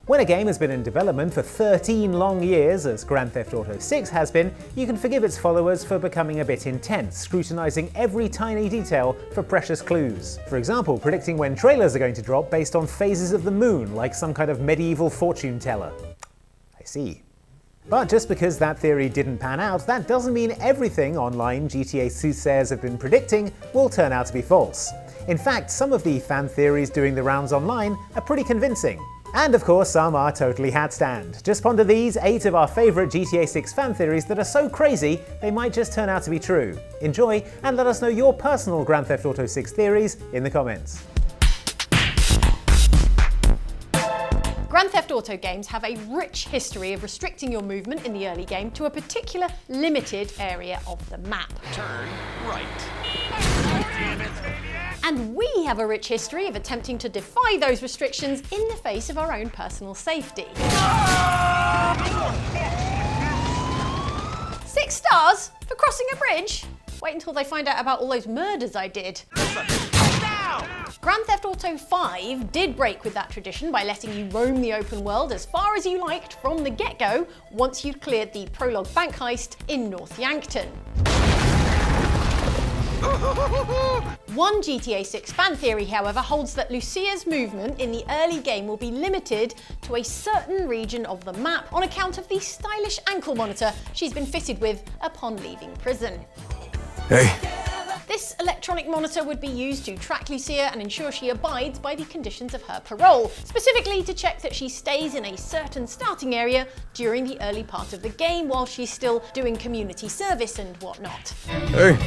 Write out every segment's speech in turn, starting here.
When a game has been in development for 13 long years, as Grand Theft Auto 6 has been, you can forgive its followers for becoming a bit intense, scrutinizing every tiny detail for precious clues. For example, predicting when trailers are going to drop based on phases of the moon, like some kind of medieval fortune teller. I see. But just because that theory didn't pan out, that doesn't mean everything online GTA soothsayers have been predicting will turn out to be false. In fact, some of the fan theories doing the rounds online are pretty convincing. And of course, some are totally hat-stand. Just ponder these 8 of our favourite GTA 6 fan theories that are so crazy they might just turn out to be true. Enjoy, and let us know your personal Grand Theft Auto 6 theories in the comments. Grand Theft Auto games have a rich history of restricting your movement in the early game to a particular limited area of the map. Turn right. And we have a rich history of attempting to defy those restrictions in the face of our own personal safety. 6 stars for crossing a bridge? Wait until they find out about all those murders I did. Grand Theft Auto 5 did break with that tradition by letting you roam the open world as far as you liked from the get-go once you'd cleared the prologue bank heist in North Yankton. One GTA 6 fan theory, however, holds that Lucia's movement in the early game will be limited to a certain region of the map on account of the stylish ankle monitor she's been fitted with upon leaving prison. Hey. This electronic monitor would be used to track Lucia and ensure she abides by the conditions of her parole, specifically to check that she stays in a certain starting area during the early part of the game while she's still doing community service and whatnot. Hey.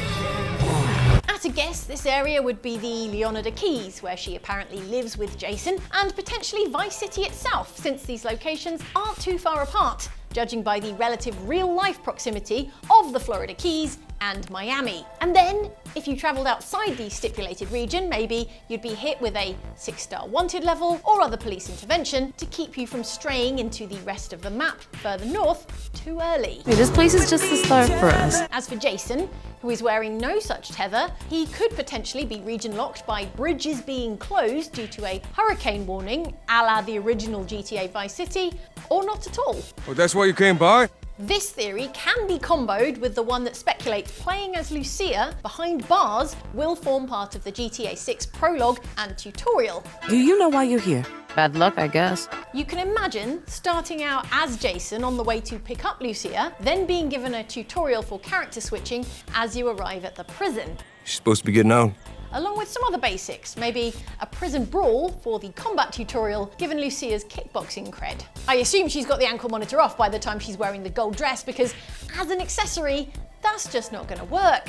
At a guess, this area would be the Leonida Keys, where she apparently lives with Jason, and potentially Vice City itself, since these locations aren't too far apart, judging by the relative real-life proximity of the Florida Keys and Miami. And then, if you travelled outside the stipulated region, maybe you'd be hit with a 6-star wanted level or other police intervention to keep you from straying into the rest of the map further north too early. Hey, this place is just the start for us. As for Jason, who is wearing no such tether, he could potentially be region locked by bridges being closed due to a hurricane warning, a la the original GTA Vice City, or not at all. Oh, that's why you came by? This theory can be comboed with the one that speculates playing as Lucia behind bars will form part of the GTA 6 prologue and tutorial. Do you know why you're here? Bad luck, I guess. You can imagine starting out as Jason on the way to pick up Lucia, then being given a tutorial for character switching as you arrive at the prison. She's supposed to be getting out. Along with some other basics, maybe a prison brawl for the combat tutorial given Lucia's kickboxing cred. I assume she's got the ankle monitor off by the time she's wearing the gold dress because as an accessory, that's just not gonna work.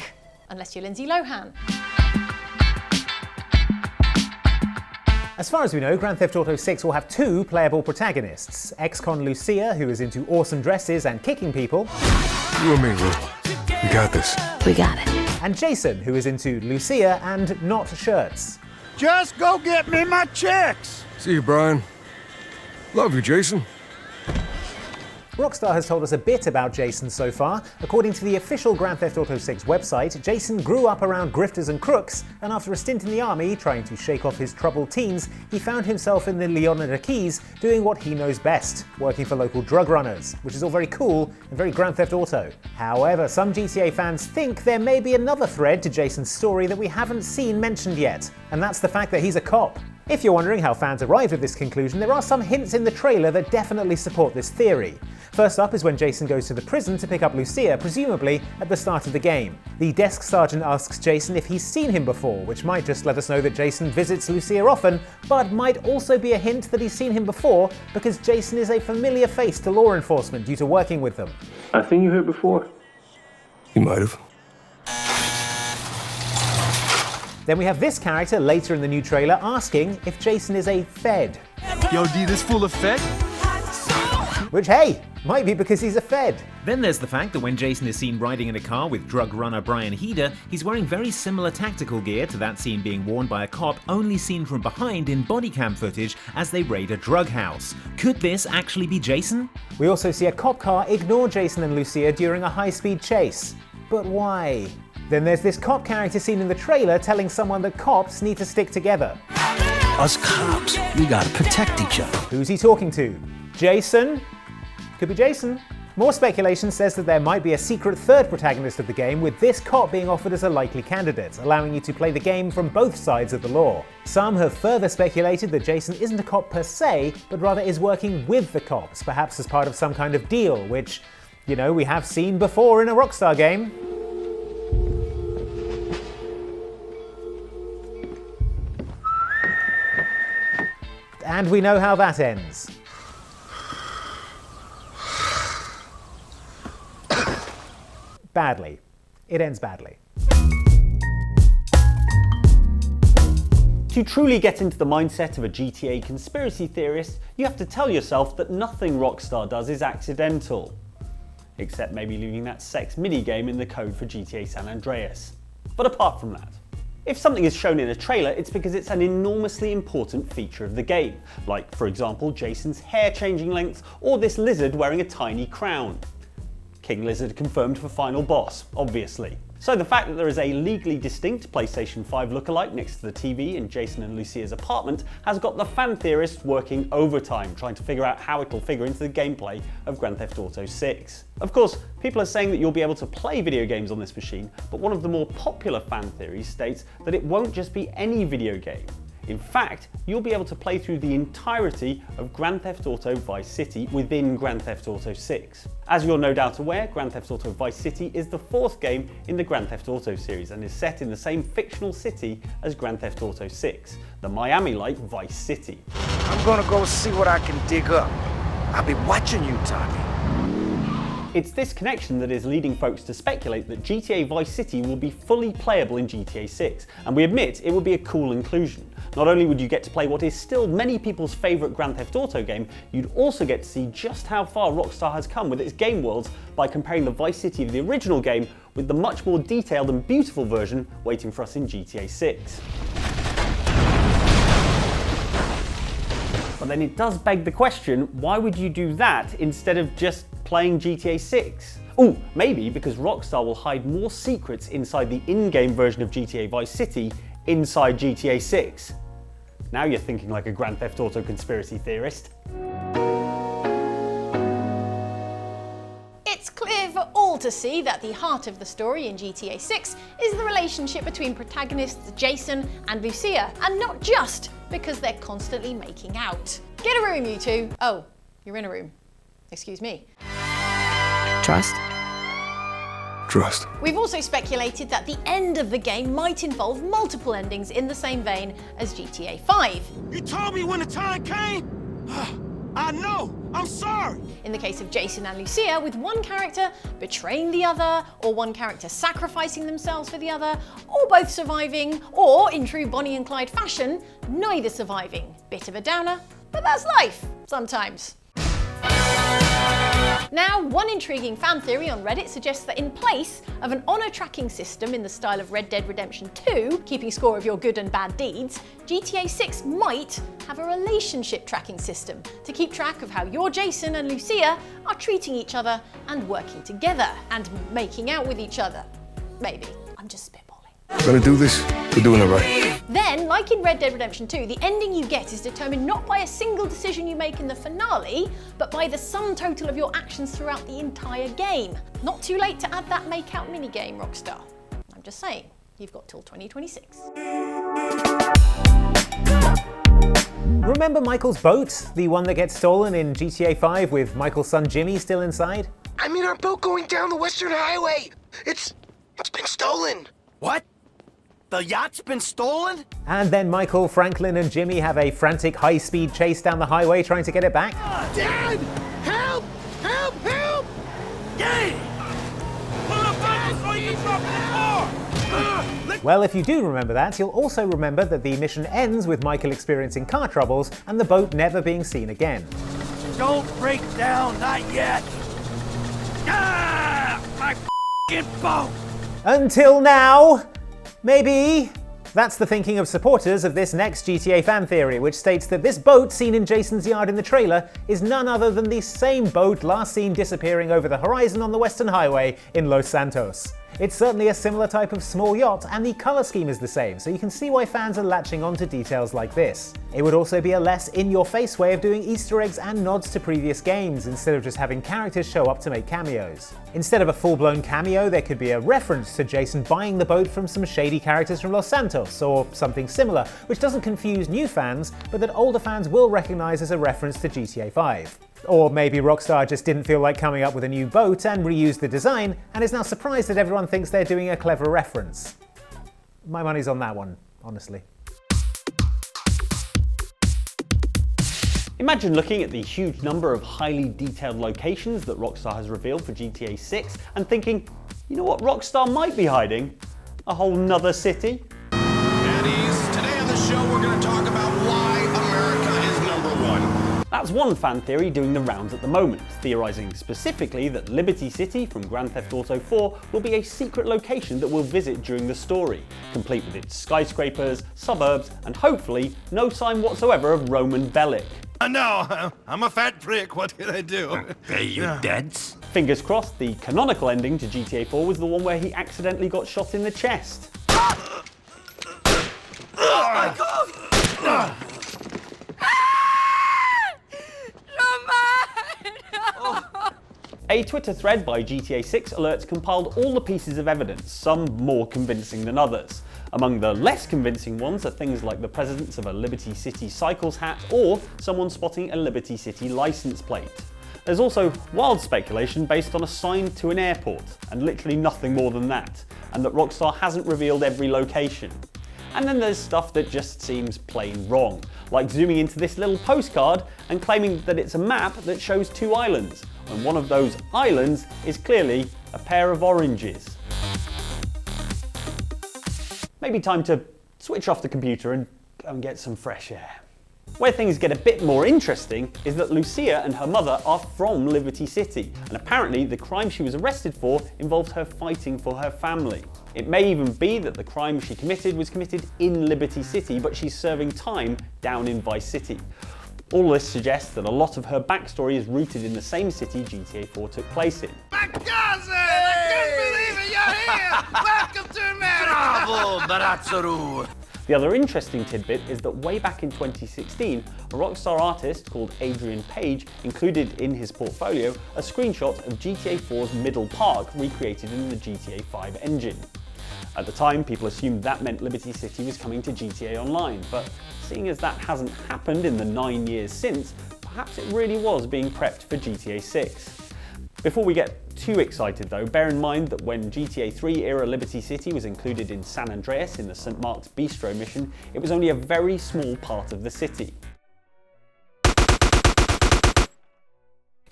Unless you're Lindsay Lohan. As far as we know, Grand Theft Auto 6 will have 2 playable protagonists. Ex-con Lucia, who is into awesome dresses and kicking people. You and me, Lou. We got this. We got it. And Jason, who is into Lucia and not shirts. Just go get me my chicks! See you, Brian. Love you, Jason. Rockstar has told us a bit about Jason so far. According to the official Grand Theft Auto 6 website, Jason grew up around grifters and crooks, and after a stint in the army trying to shake off his troubled teens, he found himself in the Leonida Keys doing what he knows best, working for local drug runners, which is all very cool and very Grand Theft Auto. However, some GTA fans think there may be another thread to Jason's story that we haven't seen mentioned yet, and that's the fact that he's a cop. If you're wondering how fans arrived at this conclusion, there are some hints in the trailer that definitely support this theory. First up is when Jason goes to the prison to pick up Lucia, presumably at the start of the game. The desk sergeant asks Jason if he's seen him before, which might just let us know that Jason visits Lucia often, but might also be a hint that he's seen him before because Jason is a familiar face to law enforcement due to working with them. I've seen you here before. You might have. Then we have this character later in the new trailer asking if Jason is a Fed. Yo, D, this full of Fed? Which, hey, might be because he's a Fed. Then there's the fact that when Jason is seen riding in a car with drug runner Brian Heder, he's wearing very similar tactical gear to that seen being worn by a cop only seen from behind in body cam footage as they raid a drug house. Could this actually be Jason? We also see a cop car ignore Jason and Lucia during a high-speed chase. But why? Then there's this cop character seen in the trailer telling someone that cops need to stick together. Us cops, we gotta protect each other. Who's he talking to? Jason? Could be Jason. More speculation says that there might be a secret third protagonist of the game, with this cop being offered as a likely candidate, allowing you to play the game from both sides of the law. Some have further speculated that Jason isn't a cop per se, but rather is working with the cops, perhaps as part of some kind of deal, which, you know, we have seen before in a Rockstar game. And we know how that ends. Badly. It ends badly. To truly get into the mindset of a GTA conspiracy theorist, you have to tell yourself that nothing Rockstar does is accidental. Except maybe leaving that sex minigame in the code for GTA San Andreas. But apart from that, if something is shown in a trailer, it's because it's an enormously important feature of the game, like, for example, Jason's hair changing length or this lizard wearing a tiny crown. King Lizard confirmed for final boss, obviously. So the fact that there is a legally distinct PlayStation 5 lookalike next to the TV in Jason and Lucia's apartment has got the fan theorists working overtime, trying to figure out how it'll figure into the gameplay of Grand Theft Auto 6. Of course, people are saying that you'll be able to play video games on this machine, but one of the more popular fan theories states that it won't just be any video game. In fact, you'll be able to play through the entirety of Grand Theft Auto Vice City within Grand Theft Auto 6. As you're no doubt aware, Grand Theft Auto Vice City is the fourth game in the Grand Theft Auto series and is set in the same fictional city as Grand Theft Auto 6, the Miami-like Vice City. I'm gonna go see what I can dig up. I'll be watching you, Tommy. It's this connection that is leading folks to speculate that GTA Vice City will be fully playable in GTA 6, and we admit it would be a cool inclusion. Not only would you get to play what is still many people's favourite Grand Theft Auto game, you'd also get to see just how far Rockstar has come with its game worlds by comparing the Vice City of the original game with the much more detailed and beautiful version waiting for us in GTA 6. But then it does beg the question, why would you do that instead of just playing GTA 6? Ooh, maybe because Rockstar will hide more secrets inside the in-game version of GTA Vice City inside GTA 6. Now you're thinking like a Grand Theft Auto conspiracy theorist. It's clear for all to see that the heart of the story in GTA 6 is the relationship between protagonists Jason and Lucia, and not just because they're constantly making out. Get a room, you two. Oh, you're in a room. Excuse me. Trust? Trust. We've also speculated that the end of the game might involve multiple endings in the same vein as GTA 5. You told me when the time came? I know, I'm sorry. In the case of Jason and Lucia, with one character betraying the other, or one character sacrificing themselves for the other, or both surviving, or in true Bonnie and Clyde fashion, neither surviving. Bit of a downer, but that's life, sometimes. Now, one intriguing fan theory on Reddit suggests that in place of an honour tracking system in the style of Red Dead Redemption 2, keeping score of your good and bad deeds, GTA 6 might have a relationship tracking system to keep track of how your Jason and Lucia are treating each other and working together and making out with each other. Maybe. I'm just spitballing. Gonna do this? We're doing it right. Then, like in Red Dead Redemption 2, the ending you get is determined not by a single decision you make in the finale, but by the sum total of your actions throughout the entire game. Not too late to add that make-out minigame, Rockstar. I'm just saying, you've got till 2026. Remember Michael's boat? The one that gets stolen in GTA 5 with Michael's son Jimmy still inside? I mean our boat going down the Western Highway. It's been stolen. What? The yacht's been stolen? And then Michael, Franklin and Jimmy have a frantic high-speed chase down the highway trying to get it back? Dad! Help! Help! Help! Yay! Pull up on so you can drop in the car! Well, if you do remember that, you'll also remember that the mission ends with Michael experiencing car troubles and the boat never being seen again. Don't break down, not yet! Ah! My f***ing boat! Until now! Maybe. That's the thinking of supporters of this next GTA fan theory, which states that this boat seen in Jason's yard in the trailer is none other than the same boat last seen disappearing over the horizon on the Western Highway in Los Santos. It's certainly a similar type of small yacht, and the colour scheme is the same, so you can see why fans are latching on to details like this. It would also be a less in-your-face way of doing Easter eggs and nods to previous games, instead of just having characters show up to make cameos. Instead of a full-blown cameo, there could be a reference to Jason buying the boat from some shady characters from Los Santos, or something similar, which doesn't confuse new fans, but that older fans will recognise as a reference to GTA 5. Or maybe Rockstar just didn't feel like coming up with a new boat and reused the design, and is now surprised that everyone thinks they're doing a clever reference. My money's on that one, honestly. Imagine looking at the huge number of highly detailed locations that Rockstar has revealed for GTA 6 and thinking, you know what Rockstar might be hiding? A whole nother city? Daddies, today on the show we're going to talk about why America is #1. That's one fan theory doing the rounds at the moment, theorising specifically that Liberty City from Grand Theft Auto 4 will be a secret location that we'll visit during the story, complete with its skyscrapers, suburbs, and hopefully no sign whatsoever of Roman Bellic. No, I'm a fat prick. What can I do? Pay your debts? Fingers crossed, the canonical ending to GTA 4 was the one where he accidentally got shot in the chest. A Twitter thread by GTA 6 Alerts compiled all the pieces of evidence, some more convincing than others. Among the less convincing ones are things like the presence of a Liberty City Cycles hat or someone spotting a Liberty City license plate. There's also wild speculation based on a sign to an airport, and literally nothing more than that, and that Rockstar hasn't revealed every location. And then there's stuff that just seems plain wrong, like zooming into this little postcard and claiming that it's a map that shows 2 islands, when one of those islands is clearly a pair of oranges. Maybe time to switch off the computer and go and get some fresh air. Where things get a bit more interesting is that Lucia and her mother are from Liberty City, and apparently the crime she was arrested for involved her fighting for her family. It may even be that the crime she committed was committed in Liberty City, but she's serving time down in Vice City. All this suggests that a lot of her backstory is rooted in the same city GTA 4 took place in. My cousin! I can't believe it! You're here! Welcome to America! Bravo, Barazzaru! The other interesting tidbit is that way back in 2016, a Rockstar artist called Adrian Page included in his portfolio a screenshot of GTA 4's Middle Park recreated in the GTA 5 engine. At the time, people assumed that meant Liberty City was coming to GTA Online, but seeing as that hasn't happened in the 9 years since, perhaps it really was being prepped for GTA 6. Before we get too excited though, bear in mind that when GTA 3 era Liberty City was included in San Andreas in the St. Mark's Bistro mission, it was only a very small part of the city.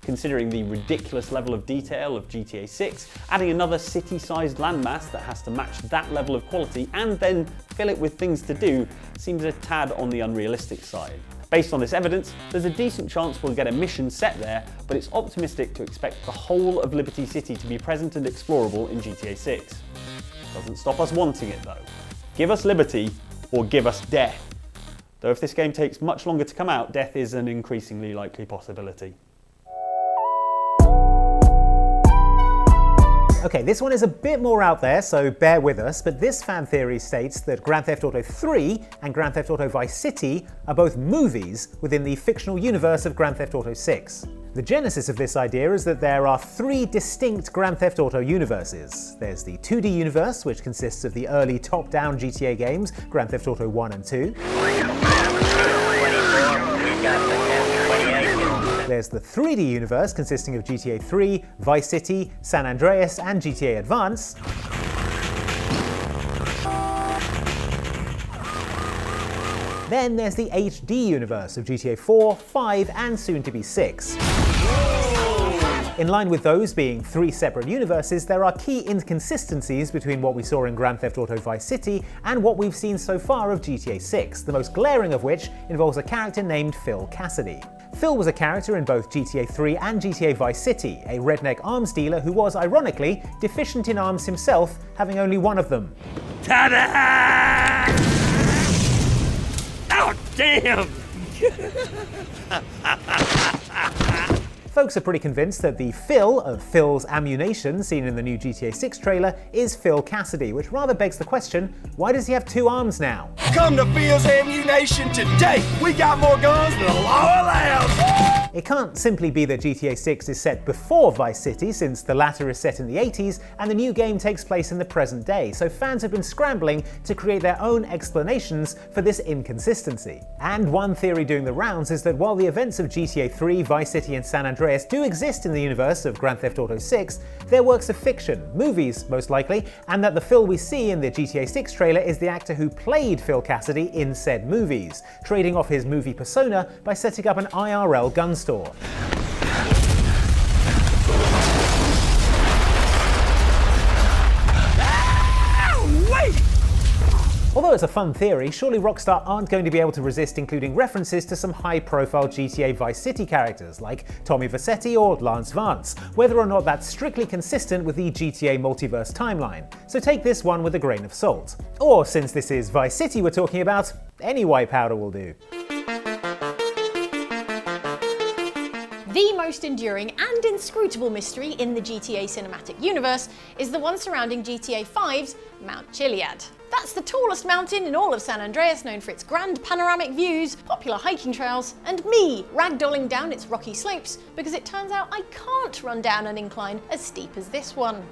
Considering the ridiculous level of detail of GTA 6, adding another city-sized landmass that has to match that level of quality and then fill it with things to do seems a tad on the unrealistic side. Based on this evidence, there's a decent chance we'll get a mission set there, but it's optimistic to expect the whole of Liberty City to be present and explorable in GTA 6. Doesn't stop us wanting it though. Give us liberty, or give us death. Though if this game takes much longer to come out, death is an increasingly likely possibility. Okay, this one is a bit more out there, so bear with us, but this fan theory states that Grand Theft Auto 3 and Grand Theft Auto Vice City are both movies within the fictional universe of Grand Theft Auto 6. The genesis of this idea is that there are 3 distinct Grand Theft Auto universes. There's the 2D universe, which consists of the early top-down GTA games, Grand Theft Auto 1 and 2. There's the 3D universe consisting of GTA 3, Vice City, San Andreas, and GTA Advance. Then there's the HD universe of GTA 4, 5, and soon to be 6. In line with those being 3 separate universes, there are key inconsistencies between what we saw in Grand Theft Auto Vice City and what we've seen so far of GTA 6, the most glaring of which involves a character named Phil Cassidy. Phil was a character in both GTA 3 and GTA Vice City, a redneck arms dealer who was, ironically, deficient in arms himself, having only one of them. Ta-da! Oh, damn! Folks are pretty convinced that the Phil of Phil's Ammunition seen in the new GTA 6 trailer is Phil Cassidy, which rather begs the question, why does he have two arms now? Come to Phil's Ammunition today. We got more guns than the law allows. It can't simply be that GTA 6 is set before Vice City, since the latter is set in the 80s and the new game takes place in the present day, so fans have been scrambling to create their own explanations for this inconsistency. And one theory doing the rounds is that while the events of GTA 3, Vice City and San Andreas do exist in the universe of Grand Theft Auto 6, they're works of fiction, movies most likely, and that the Phil we see in the GTA 6 trailer is the actor who played Phil Cassidy in said movies, trading off his movie persona by setting up an IRL gun store. Although it's a fun theory, surely Rockstar aren't going to be able to resist including references to some high-profile GTA Vice City characters like Tommy Vercetti or Lance Vance, whether or not that's strictly consistent with the GTA multiverse timeline. So take this one with a grain of salt. Or, since this is Vice City we're talking about, any white powder will do. The most enduring and inscrutable mystery in the GTA cinematic universe is the one surrounding GTA 5's Mount Chiliad. That's the tallest mountain in all of San Andreas, known for its grand panoramic views, popular hiking trails, and me ragdolling down its rocky slopes because it turns out I can't run down an incline as steep as this one.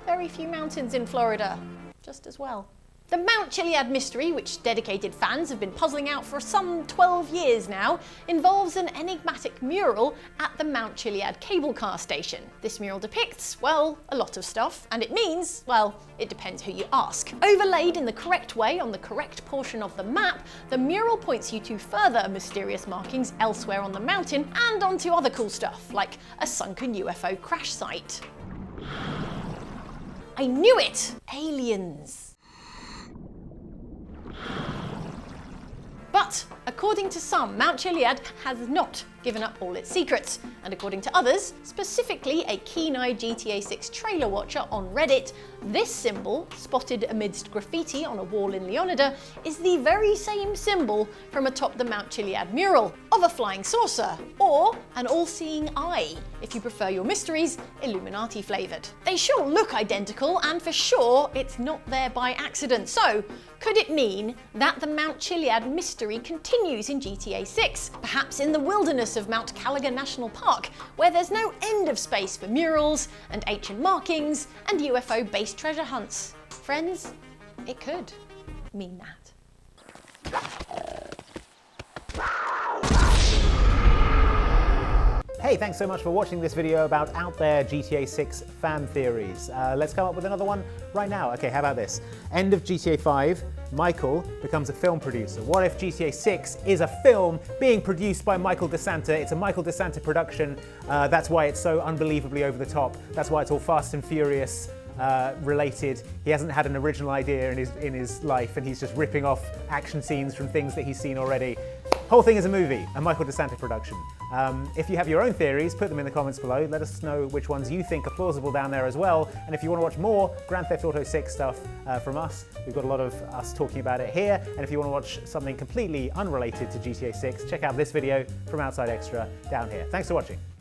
Very few mountains in Florida, just as well. The Mount Chiliad mystery, which dedicated fans have been puzzling out for some 12 years now, involves an enigmatic mural at the Mount Chiliad cable car station. This mural depicts, well, a lot of stuff, and it means, well, it depends who you ask. Overlaid in the correct way on the correct portion of the map, the mural points you to further mysterious markings elsewhere on the mountain and onto other cool stuff, like a sunken UFO crash site. I knew it! Aliens. But, according to some, Mount Chiliad has not given up all its secrets, and according to others, specifically a keen-eyed GTA 6 trailer watcher on Reddit, this symbol, spotted amidst graffiti on a wall in Leonida, is the very same symbol from atop the Mount Chiliad mural, of a flying saucer, or an all-seeing eye, if you prefer your mysteries Illuminati flavoured. They sure look identical, and for sure it's not there by accident, so could it mean that the Mount Chiliad mystery continues in GTA 6, perhaps in the wilderness of Mount Caliga National Park, where there's no end of space for murals and ancient markings and UFO-based treasure hunts? Friends, it could mean that. Hey, thanks so much for watching this video about out there GTA 6 fan theories. Let's come up with another one right now. Okay, how about this? End of GTA 5, Michael becomes a film producer. What if GTA 6 is a film being produced by Michael DeSanta? It's a Michael DeSanta production. That's why it's so unbelievably over the top. That's why it's all Fast and Furious related. He hasn't had an original idea in his life, and he's just ripping off action scenes from things that he's seen already. Whole thing is a movie, a Michael DeSanta production. If you have your own theories, put them in the comments below. Let us know which ones you think are plausible down there as well. And if you want to watch more Grand Theft Auto 6 stuff from us, we've got a lot of us talking about it here. And if you want to watch something completely unrelated to GTA 6, check out this video from Outside Extra down here. Thanks for watching.